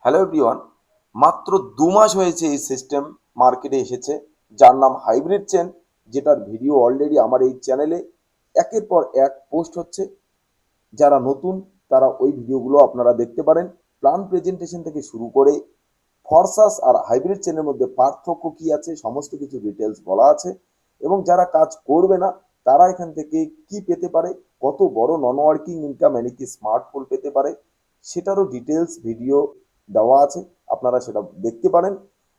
Hello everyone, মাত্র 2 মাস হয়েছে এই সিস্টেম মার্কেটে এসেছে, যার নাম হাইব্রিড চেন, যেটার ভিডিও অলরেডি আমার এই চ্যানেলে একের পর এক পোস্ট হচ্ছে। যারা নতুন তারা ওই ভিডিওগুলো আপনারা দেখতে পারেন। প্ল্যান প্রেজেন্টেশন থেকে শুরু করে ফরসাস আর হাইব্রিড চেনের মধ্যে পার্থক্য কি আছে সমস্ত কিছু ডিটেলস বলা আছে, এবং যারা কাজ করবে না তারা এখান থেকে কি পেতে পারে, কত বড় নন ওয়ার্কিং ইনকাম মানে কি স্মার্টফোন পেতে পারে সেটারও ডিটেলস ভিডিও দেওয়া আছে, আপনারা সেটা দেখতে পারেন।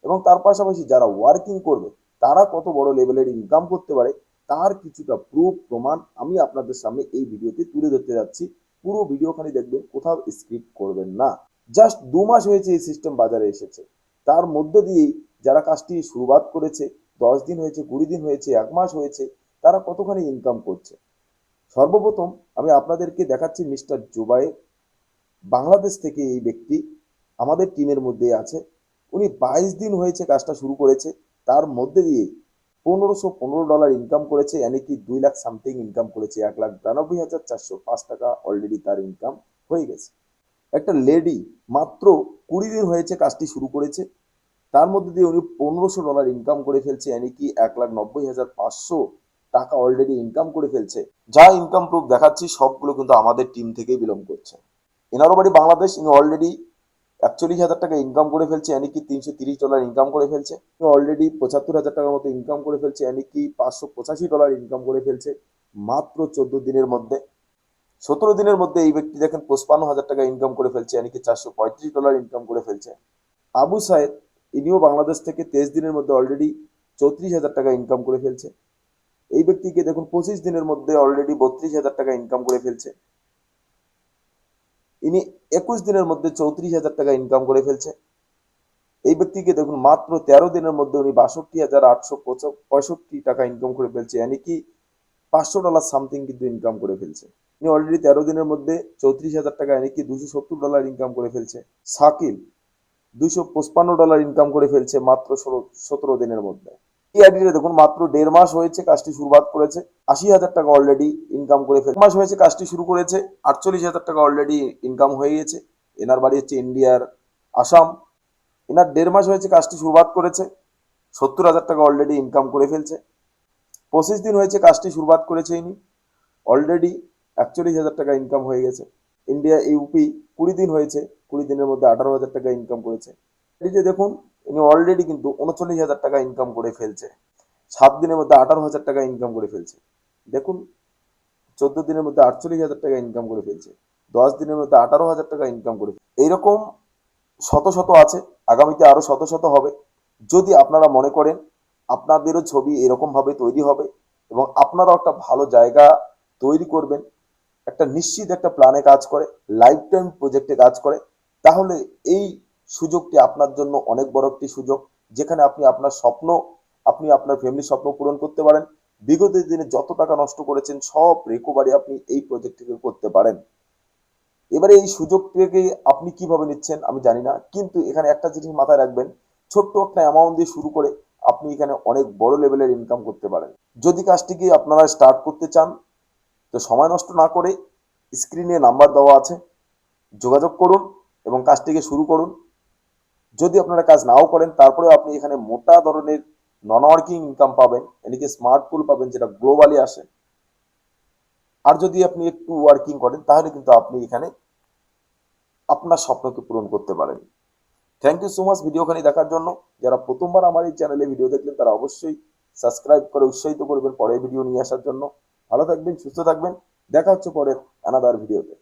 এবং তার পাশাপাশি যারা ওয়ার্কিং করবে তারা কত বড় লেভেলের ইনকাম করতে পারে তার কিছুটা প্রুফ প্রমাণ আমি আপনাদের সামনে এই ভিডিওতে তুলে ধরতে যাচ্ছি। পুরো ভিডিওখানি দেখবেন, কোথাও স্কিপ করবেন না। জাস্ট 2 মাস হয়েছে এই সিস্টেম বাজারে এসেছে, তার মধ্যে দিয়েই যারা কাজটি শুরুয়াত করেছে 10 দিন হয়েছে, 20 দিন হয়েছে, 1 মাস হয়েছে, তারা কতখানি ইনকাম করছে। সর্বপ্রথম আমি আপনাদেরকে দেখাচ্ছি মিস্টার জুবাইর। বাংলাদেশ থেকে এই ব্যক্তি আমাদের টিমের মধ্যে আছে। উনি 22 দিন হয়েছে কাজটা শুরু করেছে, তার মধ্যে দিয়ে $1515 ইনকাম করেছে, यानी কি 2 লাখ সামথিং ইনকাম করেছে। 1,92,405 টাকা অলরেডি তার ইনকাম হয়ে গেছে। একটা লেডি মাত্র 20 দিন হয়েছে কাজটি শুরু করেছে, তার মধ্যে দিয়ে উনি $1500 ইনকাম করে ফেলছে, यानी কি 1,90,500 টাকা অলরেডি ইনকাম করে ফেলছে। যা ইনকাম প্রুফ দেখাচ্ছি সবগুলো কিন্তু আমাদের টিম থেকেই বিলং করছে। এনারও বাড়ি বাংলাদেশ, ইনি অলরেডি 41,000 টাকা ইনকাম করে ফেলছে, यानी কি $330 ইনকাম করে ফেলছে। অলরেডি 75,000 টাকার মতো ইনকাম করে ফেলছে, यानी কি $585 ইনকাম করে ফেলছে মাত্র 14 দিনের মধ্যে। 17 দিনের মধ্যে এই ব্যক্তি দেখেন 55,000 টাকা ইনকাম করে ফেলছে, यानी কি $435 ইনকাম করে ফেলছে। আবু সাইদ, ইনিও বাংলাদেশ থেকে 23 দিনের মধ্যে অলরেডি 34,000 টাকা ইনকাম করে ফেলছে। এই ব্যক্তিকে দেখুন 25 দিনের মধ্যে অলরেডি 32,000 টাকা ইনকাম করে ফেলছে। ইনি 21 দিনের মধ্যে 34,000 টাকা ইনকাম করে ফেলছে। এই ব্যক্তিকে দেখুন মাত্র 13 দিনের মধ্যে উনি 62,865 টাকা ইনকাম করে ফেলছে, यानी কি $500 সামথিং কিন্তু ইনকাম করে ফেলছে। উনি অলরেডি 13 দিনের মধ্যে 34,000 টাকা, यानी কি $270 ইনকাম করে ফেলছে। শাকিল $255 ইনকাম করে ফেলছে মাত্র 17 দিনের মধ্যে। এই আইডিটা দেখুন মাত্র 1.5 মাস হয়েছে কাজটি শুরুয়াত করেছে, 80,000 টাকা অলরেডি ইনকাম করে ফেলছে। মাস হয়েছে কাজটি শুরু করেছে, 48,000 টাকা অলরেডি ইনকাম হয়ে গেছে। এনার বাড়ি হচ্ছে ইন্ডিয়ার আসাম। এনার 1.5 মাস হয়েছে কাজটি শুরুয়াত করেছে, 70,000 টাকা অলরেডি ইনকাম করে ফেলছে। 25 দিন হয়েছে কাজটি শুরুয়াত করেছে ইনি, অলরেডি 41,000 টাকা ইনকাম হয়ে গেছে। ইন্ডিয়া ইউপি 20 দিন হয়েছে, 20 দিনের মধ্যে 18,000 টাকা ইনকাম করেছে। এই যে দেখুন ইনি অলরেডি কিন্তু 39,000 টাকা ইনকাম করে ফেলছে, 7 দিনের মধ্যে 18,000 টাকা ইনকাম করে ফেলছে। দেখুন 14 দিনের মধ্যে 48,000 টাকা ইনকাম করে ফেলছে, 10 দিনের মধ্যে 18,000 টাকা ইনকাম করে ফেলছে। এইরকম শত শত আছে, আগামীতে আরো শত শত হবে। যদি আপনারা মনে করেন আপনাদেরও ছবি এরকম ভাবে তৈরি হবে এবং আপনারাও একটা ভালো জায়গা তৈরি করবেন, একটা নিশ্চিত একটা প্ল্যানে কাজ করে, লাইফ টাইম প্রজেক্টে কাজ করে, তাহলে এই সুযোগটি আপনার জন্য অনেক বড় একটি সুযোগ, যেখানে আপনি আপনার স্বপ্ন, আপনি আপনার ফ্যামিলির স্বপ্ন পূরণ করতে পারেন। বিগত দিনে যত টাকা নষ্ট করেছেন সব রিকভারি আপনি এই প্রজেক্ট থেকে করতে পারেন। এবারে এই সুযোগটাকে আপনি কিভাবে নিচ্ছেন আমি জানি না, কিন্তু এখানে একটা জিনিস মাথায় রাখবেন, ছোট্ট একটা অ্যামাউন্ট দিয়ে শুরু করে আপনি এখানে অনেক বড় লেভেলের ইনকাম করতে পারেন। যদি কাজটিকে আপনারা স্টার্ট করতে চান তো সময় নষ্ট না করে স্ক্রিনে নাম্বার দেওয়া আছে, যোগাযোগ করুন এবং কাজটিকে শুরু করুন। যদি আপনারা কাজ নাও করেন তারপরেও আপনি এখানে মোটা ধরনের নন ওয়ার্কিং ইনকাম পাবেন, এদিকে স্মার্ট পুল পাবেন যেটা গ্লোবালি আসে। আর যদি আপনি একটু ওয়ার্কিং করেন তাহলে কিন্তু আপনি এখানে আপনার স্বপ্নকে পূরণ করতে পারেন। থ্যাংক ইউ সো মাচ ভিডিওখানি দেখার জন্য। যারা প্রথমবার আমার এই চ্যানেলে ভিডিও দেখলেন তারা অবশ্যই সাবস্ক্রাইব করে উৎসাহিত করবেন পরের ভিডিও নিয়ে আসার জন্য। ভালো থাকবেন, সুস্থ থাকবেন, দেখা হচ্ছে পরের অ্যানাদার ভিডিওতে।